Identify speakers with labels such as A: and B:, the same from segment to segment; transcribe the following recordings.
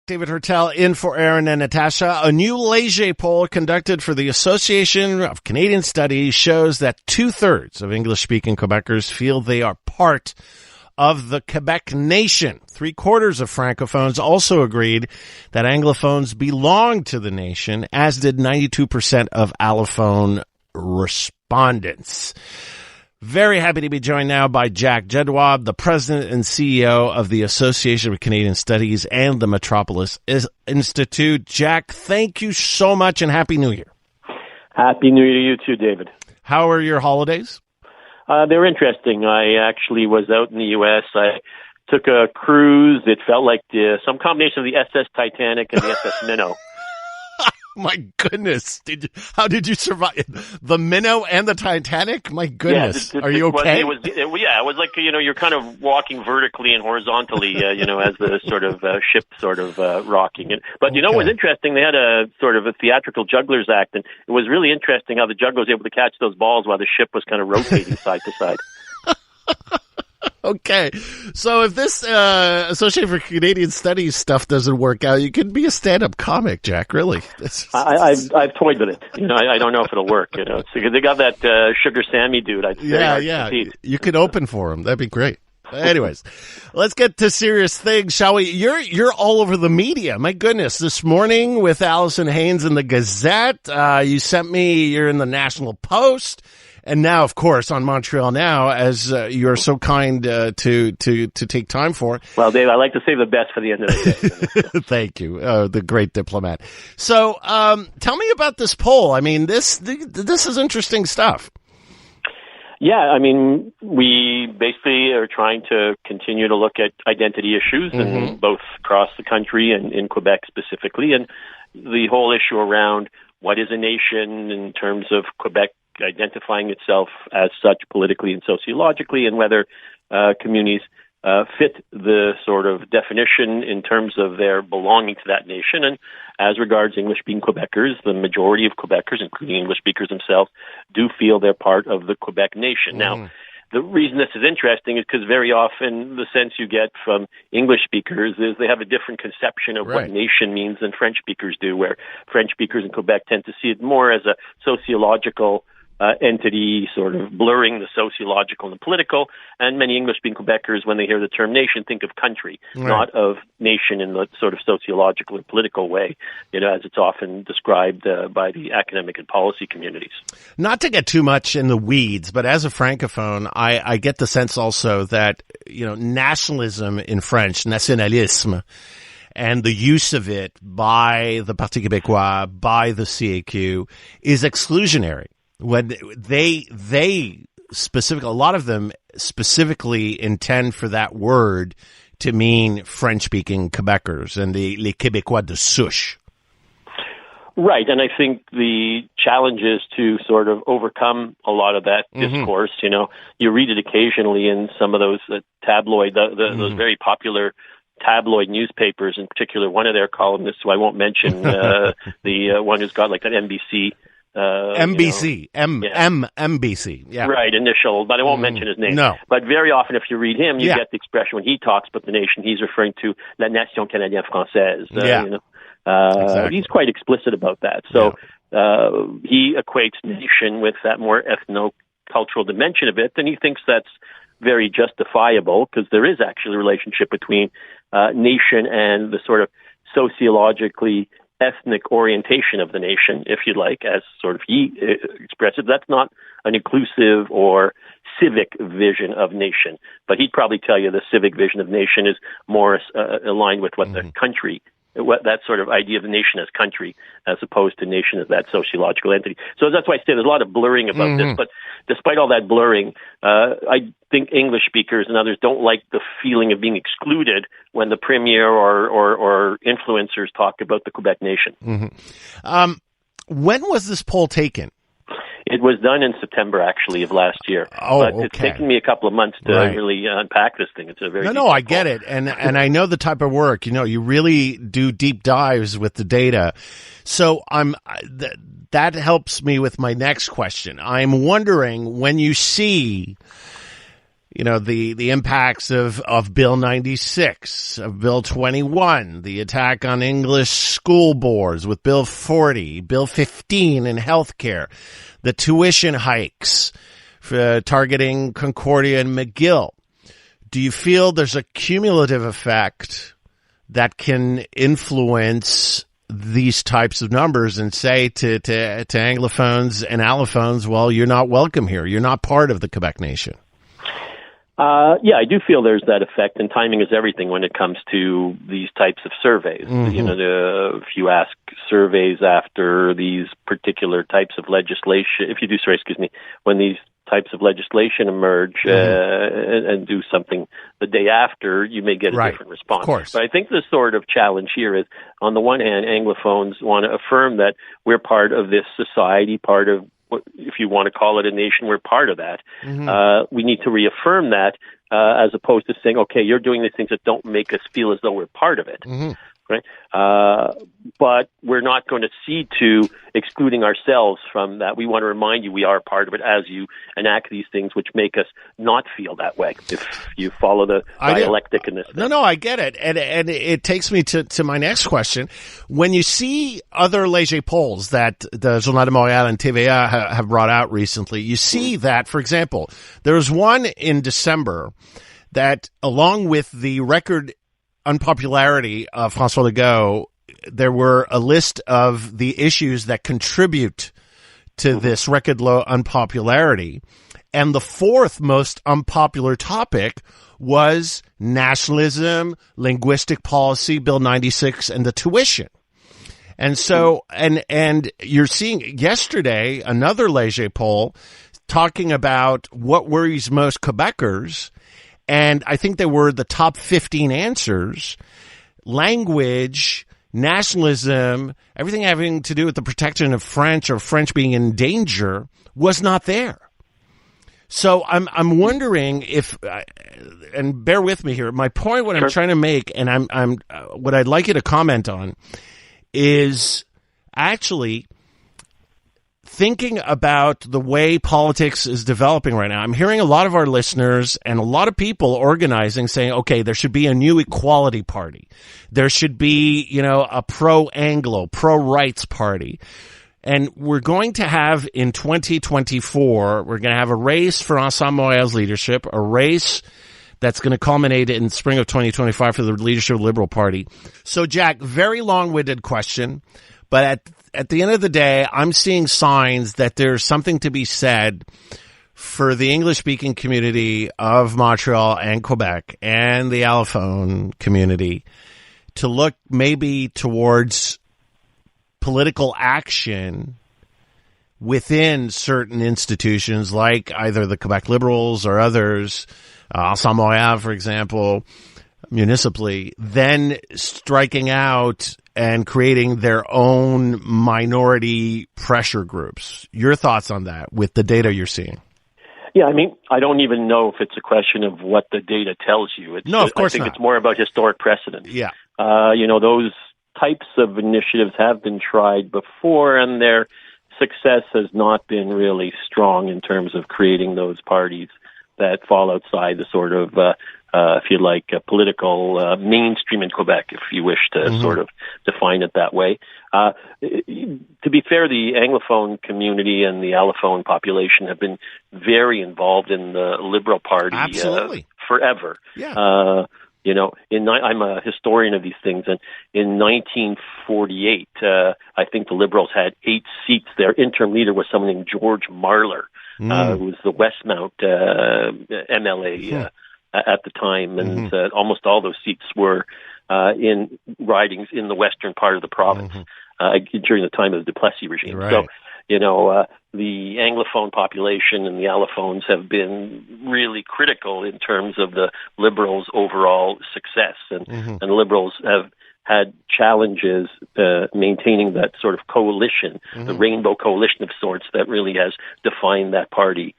A: David Heurtel in for Aaron and Natasha. A new Léger poll conducted for the Association of Canadian Studies shows that 2/3 of English-speaking Quebecers feel they are part of the Quebec nation. 3/4 of Francophones also agreed that Anglophones belong to the nation, as did 92% of Allophone respondents. Very happy to be joined now by Jack Jedwab, the president and CEO of the Association of Canadian Studies and the Metropolis Institute. Jack, thank you so much and Happy New Year.
B: Happy New Year to you too, David.
A: How are your holidays?
B: They were interesting. I actually was out in the U.S. I took a cruise. It felt like some combination of the SS Titanic and the SS Minnow.
A: My goodness. How did you survive? The Minnow and the Titanic? My goodness.
B: Yeah,
A: are you okay?
B: It was like, you're kind of walking vertically and horizontally, as the sort of ship sort of rocking. But what was interesting? They had a sort of a theatrical juggler's act, and it was really interesting how the juggler was able to catch those balls while the ship was kind of rotating side to side.
A: Okay. So if this Association for Canadian Studies stuff doesn't work out, you could be a stand-up comic, Jack, really.
B: I've toyed with it. I don't know if it'll work. So they got that Sugar Sammy dude.
A: Yeah. You could open for him. That'd be great. Anyways, let's get to serious things, shall we? You're all over the media. My goodness. This morning with Allison Haynes in the Gazette, you sent me, you're in the National Post. And now, of course, on Montreal Now, as you're so kind to take time for.
B: Well, Dave, I like to save the best for the end of the day.
A: Thank you, the great diplomat. So, tell me about this poll. I mean, this is interesting stuff.
B: Yeah, I mean, we basically are trying to continue to look at identity issues, and both across the country and in Quebec specifically, and the whole issue around what is a nation in terms of Quebec identifying itself as such politically and sociologically, and whether communities fit the sort of definition in terms of their belonging to that nation. And as regards English-speaking Quebecers, the majority of Quebecers, including English speakers themselves, do feel they're part of the Quebec nation. Now, the reason this is interesting is because very often the sense you get from English speakers is they have a different conception of what nation means than French speakers do, where French speakers in Quebec tend to see it more as a sociological entity, sort of blurring the sociological and the political, and many English-speaking Quebecers, when they hear the term nation, think of country, not of nation in the sort of sociological and political way, as it's often described by the academic and policy communities.
A: Not to get too much in the weeds, but as a Francophone, I get the sense also that, nationalism in French, nationalisme, and the use of it by the Parti Québécois, by the CAQ, is exclusionary. When they specifically, a lot of them specifically intend for that word to mean French-speaking Quebecers and les Québécois de souche.
B: Right, and I think the challenge is to sort of overcome a lot of that discourse. You read it occasionally in some of those tabloid, those very popular tabloid newspapers, in particular one of their columnists, who I won't mention, the one who's got like that NBC.
A: MBC, MBC, yeah.
B: Right, initial, but I won't mention his name.
A: No.
B: But very often if you read him, you get the expression when he talks about the nation, he's referring to la nation canadienne-française. Exactly. He's quite explicit about that. So he equates nation with that more ethno-cultural dimension of it, and he thinks that's very justifiable because there is actually a relationship between nation and the sort of sociologically ethnic orientation of the nation, if you like, as sort of he expresses. That's not an inclusive or civic vision of nation, but he'd probably tell you the civic vision of nation is more aligned with what the country, what that sort of idea of the nation as country, as opposed to nation as that sociological entity. So that's why I say there's a lot of blurring about this, but despite all that blurring, I think English speakers and others don't like the feeling of being excluded when the premier or influencers talk about the Quebec nation.
A: When was this poll taken?
B: It was done in September, actually, of last year. But it's taken me a couple of months to really unpack this thing. It's a very
A: I get it, and I know the type of work. You really do deep dives with the data. So that helps me with my next question. I'm wondering, when you see the impacts of Bill 96, of Bill 21, the attack on English school boards with Bill 40, Bill 15 in healthcare, the tuition hikes targeting Concordia and McGill. Do you feel there's a cumulative effect that can influence these types of numbers and say to Anglophones and Allophones, well, you're not welcome here. You're not part of the Quebec nation?
B: Yeah, I do feel there's that effect, and timing is everything when it comes to these types of surveys. If you ask surveys after these particular types of legislation, when these types of legislation emerge and do something the day after, you may get a different response.
A: Of course.
B: But I think the sort of challenge here is, on the one hand, Anglophones want to affirm that we're part of this society, part of, if you want to call it a nation, we're part of that. We need to reaffirm that as opposed to saying, okay, you're doing these things that don't make us feel as though we're part of it. Right? But we're not going to cede to excluding ourselves from that. We want to remind you we are part of it as you enact these things which make us not feel that way, if you follow the dialectic in this thing.
A: No, I get it. And it takes me to my next question. When you see other léger polls that the Journal de Montréal and TVA have brought out recently, you see that, for example, there was one in December that, along with the record unpopularity of François Legault, there were a list of the issues that contribute to this record low unpopularity. And the fourth most unpopular topic was nationalism, linguistic policy, Bill 96, and the tuition. And so, and you're seeing yesterday another léger poll talking about what worries most Quebecers. And I think they were the top 15 answers: language, nationalism, everything having to do with the protection of French or French being in danger was not there. So I'm wondering if, and bear with me here, my point, what I'm trying to make, and I'm what I'd like you to comment on, is actually thinking about the way politics is developing right now. I'm hearing a lot of our listeners and a lot of people organizing, saying, okay, there should be a new equality party. There should be, a pro-Anglo, pro-rights party. And we're going to have in 2024, we're going to have a race for Ensemble Montréal's leadership, a race that's going to culminate in spring of 2025 for the leadership of the Liberal Party. So, Jack, very long-winded question, but at the end of the day, I'm seeing signs that there's something to be said for the English-speaking community of Montreal and Quebec and the Allophone community to look maybe towards political action within certain institutions like either the Quebec Liberals or others, Ensemble Montréal, for example, municipally, then striking out and creating their own minority pressure groups. Your thoughts on that with the data you're seeing?
B: Yeah, I don't even know if it's a question of what the data tells you.
A: No, of course not.
B: I think it's more about historic precedent.
A: Yeah.
B: Those types of initiatives have been tried before, and their success has not been really strong in terms of creating those parties that fall outside the sort of if you like, political mainstream in Quebec, if you wish to sort of define it that way. To be fair, the Anglophone community and the Allophone population have been very involved in the Liberal Party forever.
A: Yeah.
B: I'm a historian of these things, and in 1948, I think the Liberals had 8 seats. Their interim leader was someone named George Marler, who was the Westmount MLA at the time, and almost all those seats were in ridings in the western part of the province during the time of the Duplessis regime.
A: Right.
B: So, the Anglophone population and the Allophones have been really critical in terms of the Liberals' overall success, and the Liberals have had challenges maintaining that sort of coalition, the rainbow coalition of sorts that really has defined that party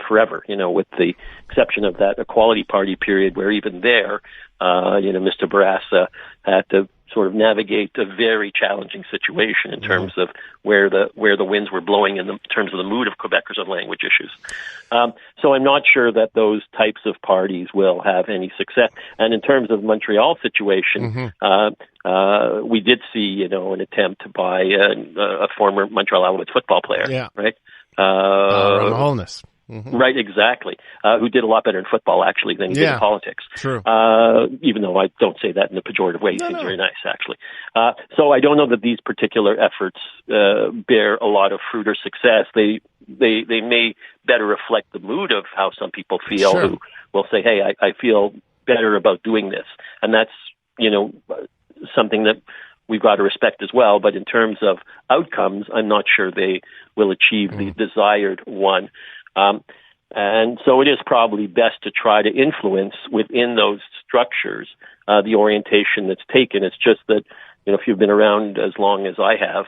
B: forever, with the exception of that Equality Party period where even there, Mr. Barassa had to sort of navigate a very challenging situation in terms of where the winds were blowing in terms of the mood of Quebecers on language issues. So I'm not sure that those types of parties will have any success. And in terms of Montreal situation, we did see, an attempt to buy a former Montreal Alouettes football player, right?
A: Holness.
B: Right, exactly. Who did a lot better in football, actually, than he did in politics.
A: True.
B: Even though I don't say that in a pejorative way. He seems very nice, actually. So I don't know that these particular efforts bear a lot of fruit or success. They may better reflect the mood of how some people feel who will say, hey, I feel better about doing this. And that's, something that we've got to respect as well. But in terms of outcomes, I'm not sure they will achieve the desired one. And so it is probably best to try to influence within those structures the orientation that's taken. It's just that, if you've been around as long as I have,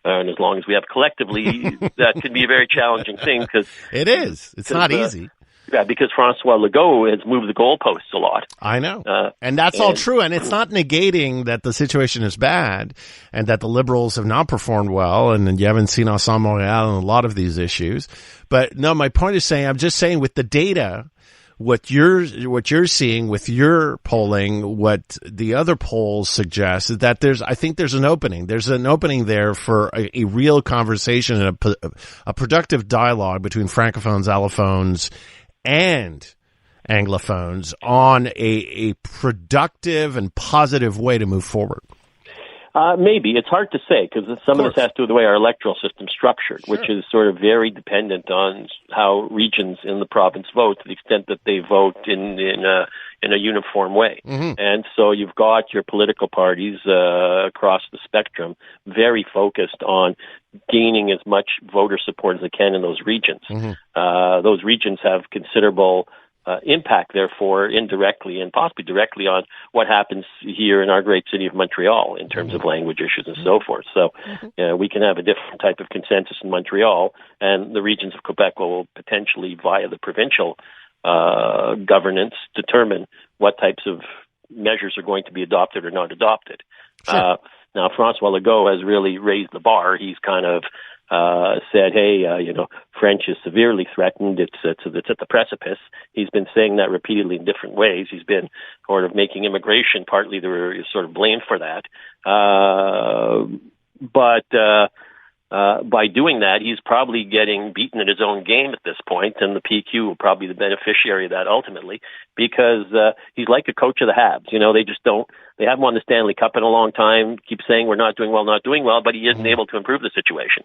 B: and as long as we have collectively, that can be a very challenging thing. Because
A: it is. It's not easy.
B: Yeah, because François Legault has moved the goalposts a lot.
A: I know. And that's all true. And it's not negating that the situation is bad and that the Liberals have not performed well and you haven't seen Ensemble Montréal on a lot of these issues. But no, my point is I'm just saying with the data, what you're seeing with your polling, what the other polls suggest is that I think there's an opening. There's an opening there for a real conversation and a productive dialogue between francophones, allophones, and anglophones on a productive and positive way to move forward.
B: Maybe. It's hard to say because some of this has to do with the way our electoral system's structured, which is sort of very dependent on how regions in the province vote to the extent that they vote in a uniform way. And so you've got your political parties across the spectrum very focused on gaining as much voter support as they can in those regions. Those regions have considerable impact, therefore, indirectly and possibly directly on what happens here in our great city of Montreal in terms of language issues and so forth. So we can have a different type of consensus in Montreal, and the regions of Quebec will potentially, via the provincial governance, determine what types of measures are going to be adopted or not adopted. Now, François Legault has really raised the bar. He's kind of said, hey, French is severely threatened. It's at the precipice. He's been saying that repeatedly in different ways. He's been sort of making immigration partly the sort of blame for that. But by doing that, he's probably getting beaten at his own game at this point, and the PQ will probably be the beneficiary of that ultimately because he's like a coach of the Habs. They just don't. They haven't won the Stanley Cup in a long time. Keep saying we're not doing well, but he isn't able to improve the situation.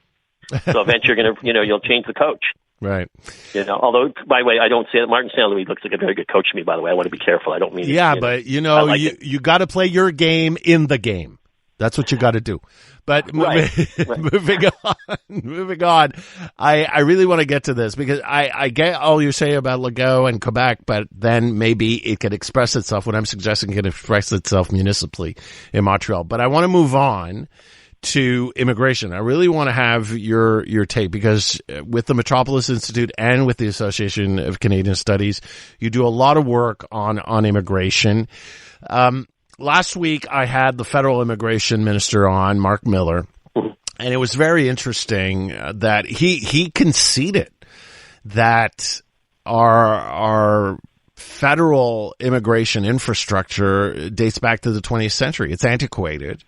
B: So eventually you'll change the coach.
A: Right.
B: Although, by the way, I don't say that Martin Stanley looks like a very good coach to me, by the way. I want to be careful. I don't mean
A: but you got to play your game in the game. That's what you got to do. But moving on, I really want to get to this because I get all you say about Legault and Quebec, but then maybe it could express itself. What I'm suggesting can express itself municipally in Montreal. But I want to move on to immigration. I really want to have your take because with the Metropolis Institute and with the Association of Canadian Studies, you do a lot of work on immigration. Last week I had the federal immigration minister on, Mark Miller, and it was very interesting that he conceded that our federal immigration infrastructure dates back to the 20th century. It's antiquated.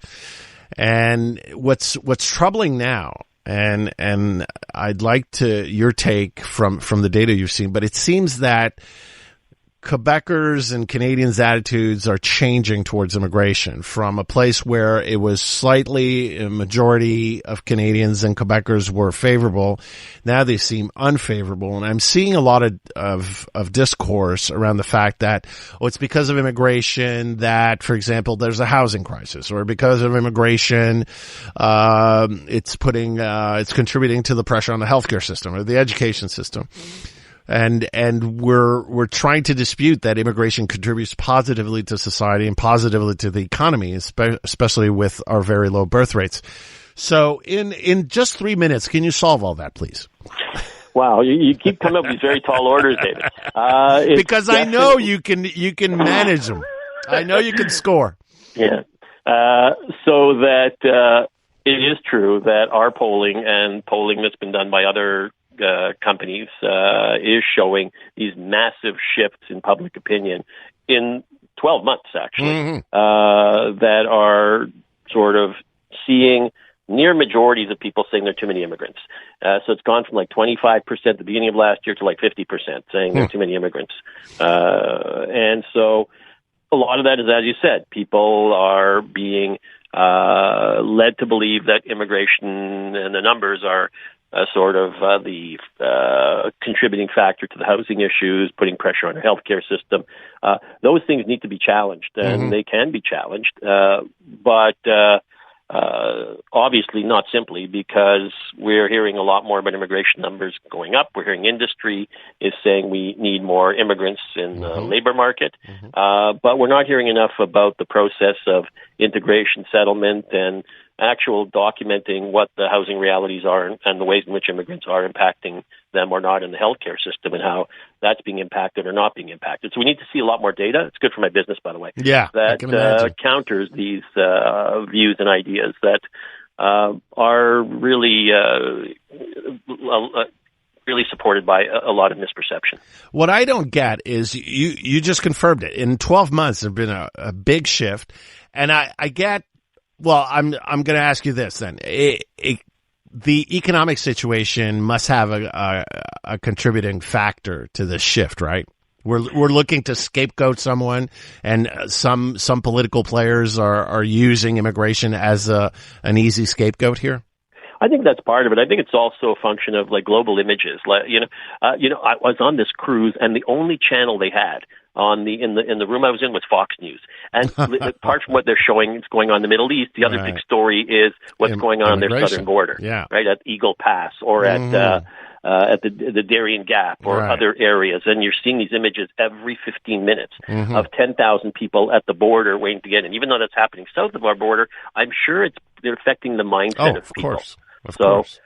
A: And what's troubling now, and I'd like your take from the data you've seen, but it seems that Quebecers and Canadians' attitudes are changing towards immigration from a place where it was slightly a majority of Canadians and Quebecers were favorable. Now they seem unfavorable. And I'm seeing a lot of discourse around the fact that, it's because of immigration that, for example, there's a housing crisis, or because of immigration, it's contributing to the pressure on the healthcare system or the education system. And we're trying to dispute that immigration contributes positively to society and positively to the economy, especially with our very low birth rates. So in just 3 minutes, can you solve all that, please?
B: Wow, you keep coming up with these very tall orders, David.
A: Because I know you can manage them. I know you can score.
B: Yeah. So that it is true that our polling and polling that's been done by other companies is showing these massive shifts in public opinion in 12 months, actually, that are sort of seeing near majorities of people saying there are too many immigrants. So it's gone from like 25% at the beginning of last year to like 50% saying there are too many immigrants. And so a lot of that is, as you said, people are being led to believe that immigration and the numbers are sort of the contributing factor to the housing issues, putting pressure on our healthcare system. Those things need to be challenged, and they can be challenged, but obviously not simply, because we're hearing a lot more about immigration numbers going up. We're hearing industry is saying we need more immigrants in the labor market, but we're not hearing enough about the process of integration, settlement, and actual documenting what the housing realities are and the ways in which immigrants are impacting them or not in the healthcare system, and how that's being impacted or not being impacted. So we need to see a lot more data. It's good for my business, by the way.
A: Yeah,
B: that counters these views and ideas that are really really supported by a lot of misperception.
A: What I don't get is you just confirmed it. In 12 months, there's been a big shift, and I get. Well, I'm going to ask you this then. The economic situation must have a contributing factor to this shift, right? We're looking to scapegoat someone, and some political players are using immigration as an easy scapegoat here.
B: I think that's part of it. I think it's also a function of like global images. Like, I was on this cruise, and the only channel they had in the room I was in was Fox News. And apart from what they're showing, it's going on in the Middle East. The other big story is what's going on their southern border, right at Eagle Pass or at the Darien Gap or other areas. And you're seeing these images every 15 minutes of 10,000 people at the border waiting to get in. Even though that's happening south of our border, I'm sure they're affecting the mindset of people.
A: Of course.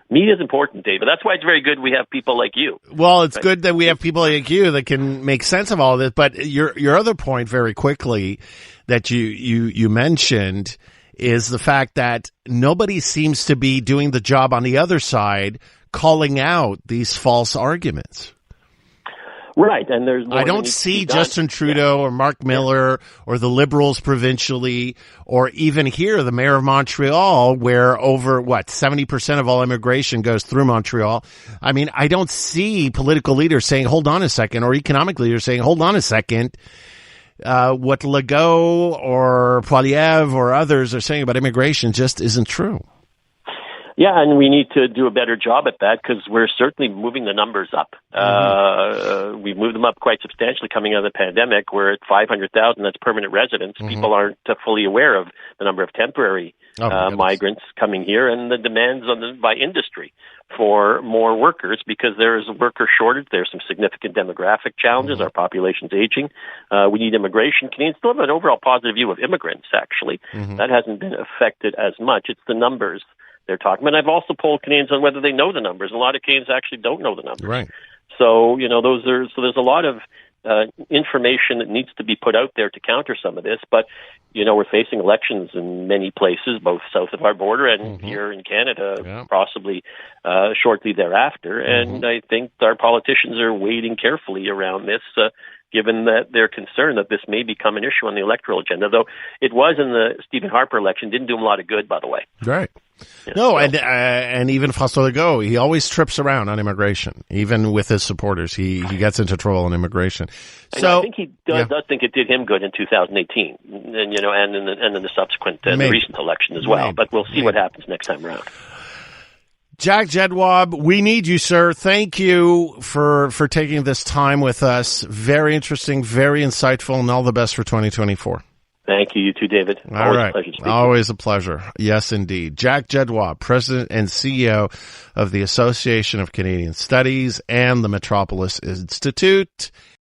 B: Media is important, David. That's why it's very good we have people like you.
A: Well, it's good that we have people like you that can make sense of all this. But your other point, very quickly, that you mentioned is the fact that nobody seems to be doing the job on the other side, calling out these false arguments.
B: Right, and there's more.
A: I don't see Justin Trudeau or Mark Miller or the Liberals provincially, or even here, the mayor of Montreal, where over 70% of all immigration goes through Montreal. I mean, I don't see political leaders saying, "Hold on a second," or economic leaders saying, "Hold on a second." What Legault or Poilievre or others are saying about immigration just isn't true.
B: Yeah, and we need to do a better job at that, because we're certainly moving the numbers up. We've moved them up quite substantially coming out of the pandemic. We're at 500,000. That's permanent residents. People aren't fully aware of the number of temporary migrants coming here, and the demands by industry for more workers, because there is a worker shortage. There's some significant demographic challenges. Our population's aging. We need immigration. Canadians still have an overall positive view of immigrants, actually. That hasn't been affected as much. It's the numbers they're talking about. And I've also polled Canadians on whether they know the numbers. A lot of Canadians actually don't know the numbers.
A: Right.
B: So, there's a lot of information that needs to be put out there to counter some of this. But, we're facing elections in many places, both south of our border and here in Canada, possibly shortly thereafter. And I think our politicians are waiting carefully around this, given that they're concerned that this may become an issue on the electoral agenda, though it was in the Stephen Harper election. Didn't do him a lot of good, by the way.
A: Right. And even François Legault, he always trips around on immigration, even with his supporters. He gets into trouble on immigration. So
B: I think he does think it did him good in 2018, and and in the subsequent the recent election as well. But we'll see what happens next time around.
A: Jack Jedwab, we need you, sir. Thank you for taking this time with us. Very interesting, very insightful, and all the best for 2024.
B: Thank you. You too, David.
A: Always a pleasure to speak. Always a pleasure. Yes, indeed. Jack Jedwab, President and CEO of the Association of Canadian Studies and the Metropolis Institute.